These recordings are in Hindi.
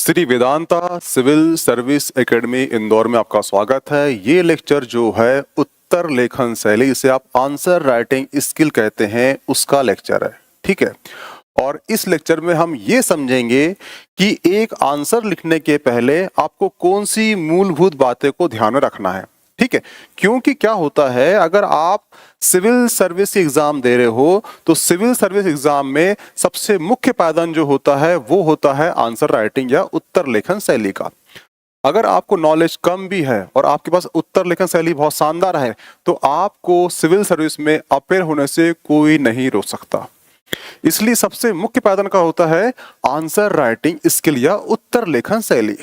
Shri Vedanta civil service academy Indore में आपका स्वागत है। ये लेक्चर जो है उत्तर लेखन शैली, इसे आप आंसर राइटिंग स्किल कहते हैं, उसका लेक्चर है। ठीक है, और इस लेक्चर में हम ये समझेंगे कि एक आंसर लिखने के पहले आपको कौन सी मूलभूत बातें को ध्यान में रखना है। ठीक है, क्योंकि क्या होता है, अगर आप सिविल सर्विस एग्जाम दे रहे हो तो सिविल सर्विस एग्जाम में सबसे मुख्य पायदान जो होता है वो होता है आंसर राइटिंग या उत्तर लेखन शैली का। अगर आपको नॉलेज कम भी है और आपके पास उत्तर लेखन शैली बहुत शानदार है तो आपको सिविल सर्विस में अपेयर होने से कोई नहीं रोक सकता। इसलिए सबसे मुख्य पायदान का होता है आंसर राइटिंग स्किल या उत्तर लेखन शैली।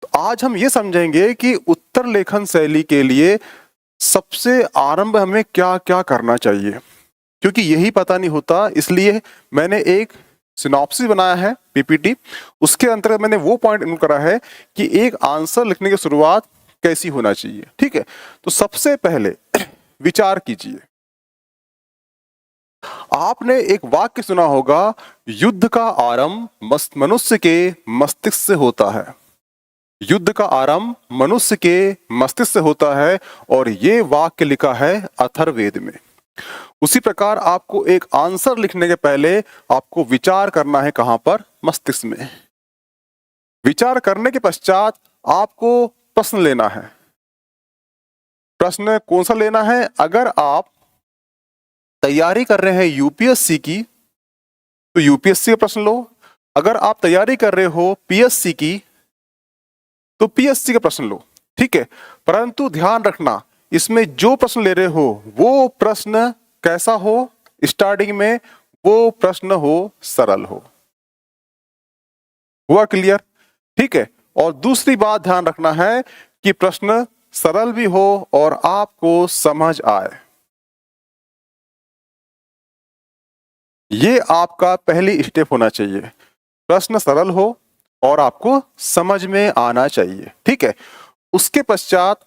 तो आज हम ये समझेंगे कि उत्तर लेखन शैली के लिए सबसे आरंभ हमें क्या क्या करना चाहिए, क्योंकि यही पता नहीं होता। इसलिए मैंने एक सिनॉप्सिस बनाया है पीपीटी, उसके अंतर्गत मैंने वो पॉइंट इंक्लूड करा है कि एक आंसर लिखने की शुरुआत कैसी होना चाहिए। ठीक है, तो सबसे पहले विचार कीजिए। आपने एक वाक्य सुना होगा, युद्ध का आरंभ मनुष्य के मस्तिष्क से होता है। युद्ध का आरंभ मनुष्य के मस्तिष्क से होता है और ये वाक्य लिखा है अथर्ववेद में। उसी प्रकार आपको एक आंसर लिखने के पहले आपको विचार करना है, कहां पर? मस्तिष्क में। विचार करने के पश्चात आपको प्रश्न लेना है। प्रश्न कौन सा लेना है? अगर आप तैयारी कर रहे हैं यूपीएससी की तो यूपीएससी का प्रश्न लो। अगर आप तैयारी कर रहे हो पीएससी की तो पीएससी का प्रश्न लो। ठीक है, परंतु ध्यान रखना, इसमें जो प्रश्न ले रहे हो वो प्रश्न कैसा हो? स्टार्टिंग में वो प्रश्न हो सरल हो। हुआ क्लियर? ठीक है, और दूसरी बात ध्यान रखना है कि प्रश्न सरल भी हो और आपको समझ आए। ये आपका पहली स्टेप होना चाहिए। प्रश्न सरल हो और आपको समझ में आना चाहिए। ठीक है, उसके पश्चात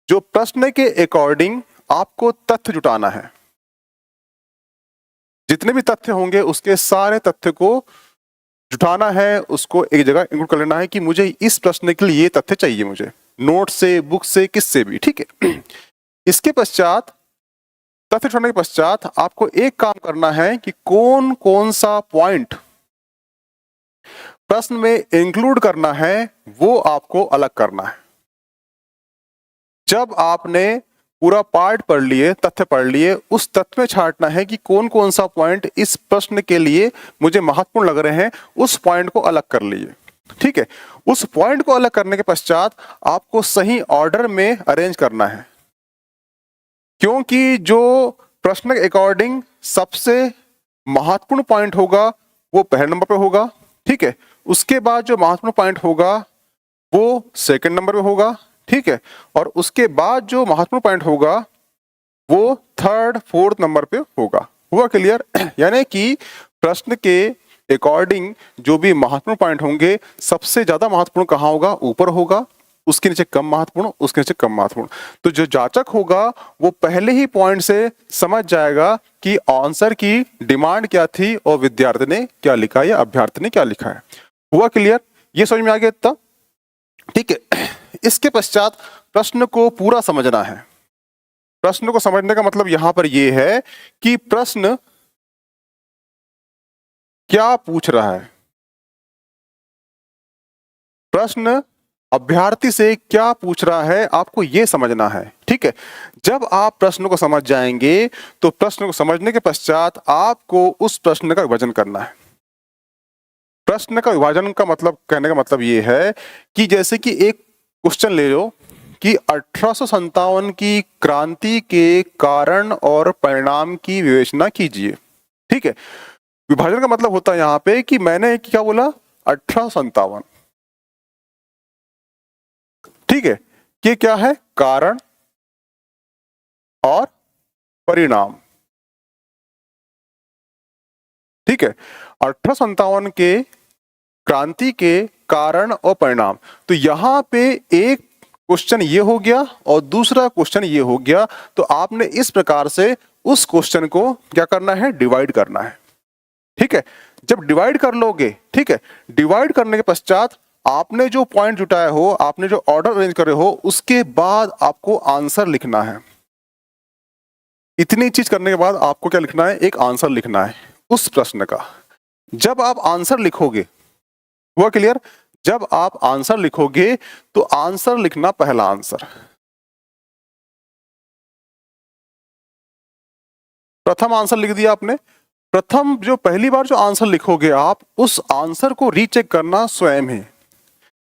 जो प्रश्न के अकॉर्डिंग आपको तथ्य जुटाना है। जितने भी तथ्य होंगे उसके सारे तथ्य को जुटाना है, उसको एक जगह इंक्लूड कर लेना है कि मुझे इस प्रश्न के लिए ये तथ्य चाहिए, मुझे नोट से, बुक से, किससे भी। ठीक है, इसके पश्चात तथ्य जुटाने के पश्चात आपको एक काम करना है कि कौन कौन सा पॉइंट प्रश्न में इंक्लूड करना है वो आपको अलग करना है। जब आपने पूरा पार्ट पढ़ लिए, तथ्य पढ़ लिए, उस तथ्य में छांटना है कि कौन कौन सा पॉइंट इस प्रश्न के लिए मुझे महत्वपूर्ण लग रहे हैं, उस पॉइंट को अलग कर लिए। ठीक है, उस पॉइंट को अलग करने के पश्चात आपको सही ऑर्डर में अरेंज करना है, क्योंकि जो प्रश्न के अकॉर्डिंग सबसे महत्वपूर्ण पॉइंट होगा वो पहले नंबर पे होगा। ठीक है, उसके बाद जो महत्वपूर्ण पॉइंट होगा वो सेकंड नंबर पे होगा। ठीक है, और उसके बाद जो महत्वपूर्ण पॉइंट होगा वो थर्ड फोर्थ नंबर पे होगा। हुआ क्लियर? यानी कि प्रश्न के अकॉर्डिंग जो भी महत्वपूर्ण पॉइंट होंगे, सबसे ज्यादा महत्वपूर्ण कहाँ होगा? ऊपर होगा, उसके नीचे कम महत्वपूर्ण, उसके नीचे कम महत्वपूर्ण। तो जो जांचक होगा वो पहले ही पॉइंट से समझ जाएगा कि आंसर की डिमांड क्या थी और विद्यार्थी ने क्या लिखा या अभ्यर्थी ने क्या लिखा है। हुआ क्लियर? ये समझ में आ गया इतना? ठीक है, इसके पश्चात प्रश्न को पूरा समझना है। प्रश्न को समझने का मतलब यहां पर यह है कि प्रश्न क्या पूछ रहा है, प्रश्न अभ्यर्थी से क्या पूछ रहा है, आपको यह समझना है। ठीक है, जब आप प्रश्न को समझ जाएंगे तो प्रश्न को समझने के पश्चात आपको उस प्रश्न का विभाजन करना है। प्रश्न का विभाजन का मतलब, कहने का मतलब ये है कि जैसे कि एक क्वेश्चन ले लो कि 1857 की क्रांति के कारण और परिणाम की विवेचना कीजिए। ठीक है, विभाजन का मतलब होता है यहां पे कि मैंने क्या बोला? 1857। ठीक है, ये क्या है? कारण और परिणाम। ठीक है, 1857 के क्रांति के कारण और परिणाम। तो यहां पे एक क्वेश्चन ये हो गया और दूसरा क्वेश्चन ये हो गया। तो आपने इस प्रकार से उस क्वेश्चन को क्या करना है? डिवाइड करना है। ठीक है, जब डिवाइड कर लोगे, ठीक है, डिवाइड करने के पश्चात आपने जो पॉइंट जुटाया हो, आपने जो ऑर्डर अरेंज करे हो, उसके बाद आपको आंसर लिखना है। इतनी चीज करने के बाद आपको क्या लिखना है? एक आंसर लिखना है उस प्रश्न का। जब आप आंसर लिखोगे, हुआ क्लियर? जब आप आंसर लिखोगे तो आंसर लिखना पहला आंसर, प्रथम आंसर लिख दिया आपने। प्रथम जो पहली बार जो आंसर लिखोगे आप, उस आंसर को रीचेक करना स्वयं है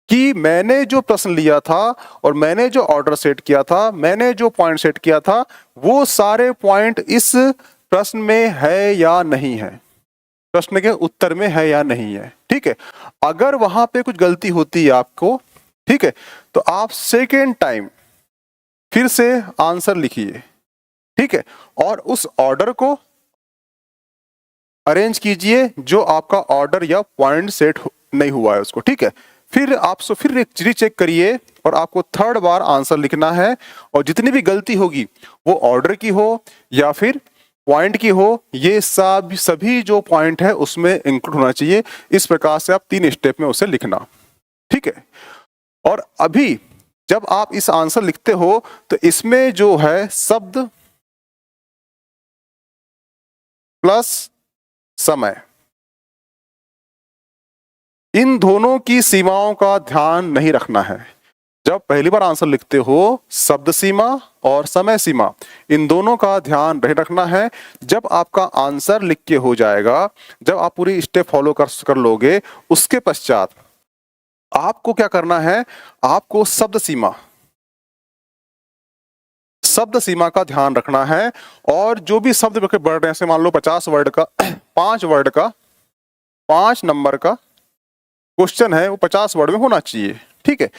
कि मैंने जो प्रश्न लिया था और मैंने जो ऑर्डर सेट किया था, मैंने जो पॉइंट सेट किया था, वो सारे पॉइंट इस प्रश्न में है या नहीं है, प्रश्न के उत्तर में है या नहीं है। ठीक है, अगर वहां पे कुछ गलती होती है आपको, ठीक है, तो आप सेकेंड टाइम फिर से आंसर लिखिए, ठीक है, और उस ऑर्डर को अरेंज कीजिए जो आपका ऑर्डर या पॉइंट सेट नहीं हुआ है उसको, ठीक है। फिर आप फिर रीचेक करिए और आपको थर्ड बार आंसर लिखना है, और जितनी भी गलती होगी वो ऑर्डर की हो या फिर पॉइंट की हो, ये सभी जो पॉइंट है उसमें इंक्लूड होना चाहिए। इस प्रकार से आप 3 स्टेप में उसे लिखना, ठीक है। और अभी जब आप इस आंसर लिखते हो तो इसमें जो है शब्द प्लस समय, इन दोनों की सीमाओं का ध्यान नहीं रखना है। जब पहली बार आंसर लिखते हो, शब्द सीमा और समय सीमा, इन दोनों का ध्यान नहीं रखना है। जब आपका आंसर लिख के हो जाएगा, जब आप पूरी स्टेप फॉलो कर लोगे, उसके पश्चात आपको क्या करना है? आपको शब्द सीमा का ध्यान रखना है। और जो भी शब्द बढ़ रहे हैं, जैसे मान लो 50 वर्ड का 5 वर्ड का 5 नंबर का क्वेश्चन है, वो 50 वर्ड में होना चाहिए, ठीक है।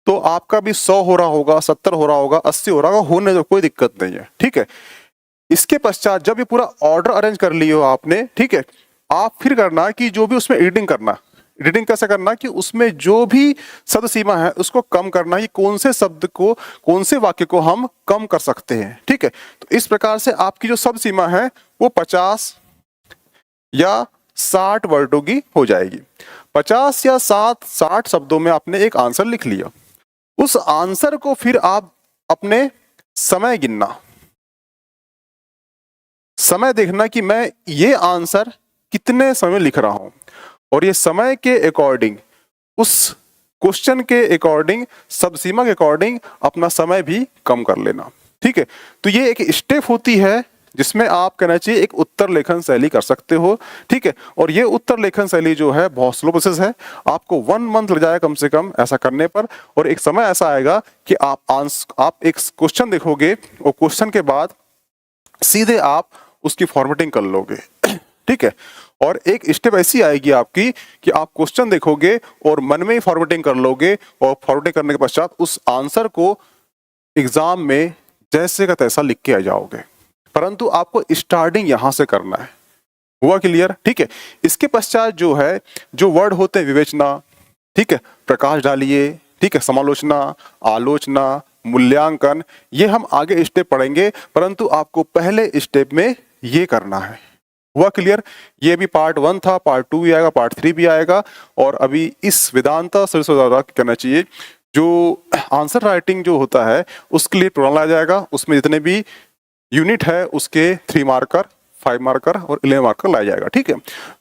तो आपका भी 100 हो रहा होगा, 70 हो रहा होगा, 80 हो रहा होगा, होने दो, कोई दिक्कत नहीं है, ठीक है। इसके पश्चात जब ये पूरा ऑर्डर अरेंज कर लियो आपने, ठीक है, आप फिर करना कि जो भी उसमें एडिटिंग करना, एडिटिंग कैसे करना कि उसमें जो भी शब्द सीमा है उसको कम करना, ये कौन से शब्द को, कौन से वाक्य को हम कम कर सकते हैं, ठीक है। तो इस प्रकार से आपकी जो शब्द सीमा है वो 50 या 60 वर्डों की हो जाएगी। 50 या 60 शब्दों में आपने एक आंसर लिख लिया। उस आंसर को फिर आप अपने समय गिनना, समय देखना कि मैं ये आंसर कितने समय लिख रहा हूं, और ये समय के अकॉर्डिंग, उस क्वेश्चन के अकॉर्डिंग, शब्द सीमा के अकॉर्डिंग अपना समय भी कम कर लेना, ठीक है। तो ये एक स्टेप होती है जिसमें आप कहना चाहिए एक उत्तर लेखन शैली कर सकते हो, ठीक है। और ये उत्तर लेखन शैली जो है बहुत स्लो प्रोसेस है, आपको 1 मंथ लग जाएगा कम से कम ऐसा करने पर। और एक समय ऐसा आएगा कि आप एक क्वेश्चन देखोगे और क्वेश्चन के बाद सीधे आप उसकी फॉर्मेटिंग कर लोगे, ठीक है। और एक स्टेप ऐसी आएगी आपकी कि आप क्वेश्चन देखोगे और मन में ही फॉर्मेटिंग कर लोगे, और फॉर्मेटिंग करने के पश्चात उस आंसर को एग्जाम में जैसे का तैसा लिख के आ जाओगे। परंतु आपको स्टार्टिंग यहां से करना है, हुआ क्लियर? ठीक है। इसके पश्चात जो है, जो वर्ड होते हैं विवेचना, ठीक है, प्रकाश डालिए, ठीक है, समालोचना, आलोचना, मूल्यांकन, ये हम आगे स्टेप पढ़ेंगे, परंतु आपको पहले स्टेप में ये करना है। हुआ क्लियर? ये भी पार्ट 1 था, पार्ट 2 भी आएगा, पार्ट 3 भी आएगा। और अभी इस वेदांता से ज्यादा कहना चाहिए, जो आंसर राइटिंग जो होता है उसके लिए प्रोग्राम लाया जाएगा, उसमें जितने भी यूनिट है उसके 3 मार्कर, 5 मार्कर और 11 मार्कर लाया जाएगा, ठीक है।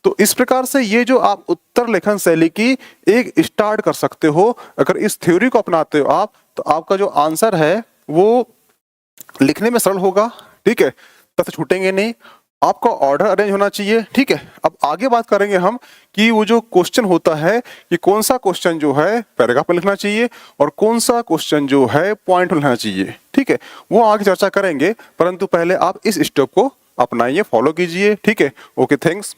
तो इस प्रकार से ये जो आप उत्तर लेखन शैली की एक स्टार्ट कर सकते हो। अगर इस थ्योरी को अपनाते हो आप, तो आपका जो आंसर है वो लिखने में सरल होगा, ठीक है, तथ्य छूटेंगे नहीं, आपका ऑर्डर अरेंज होना चाहिए, ठीक है। अब आगे बात करेंगे हम कि वो जो क्वेश्चन होता है कि कौन सा क्वेश्चन जो है पैराग्राफ में लिखना चाहिए और कौन सा क्वेश्चन जो है पॉइंट में लिखना चाहिए, ठीक है, वो आगे चर्चा करेंगे। परंतु पहले आप इस स्टेप को अपनाइए, फॉलो कीजिए, ठीक है। Okay, thanks.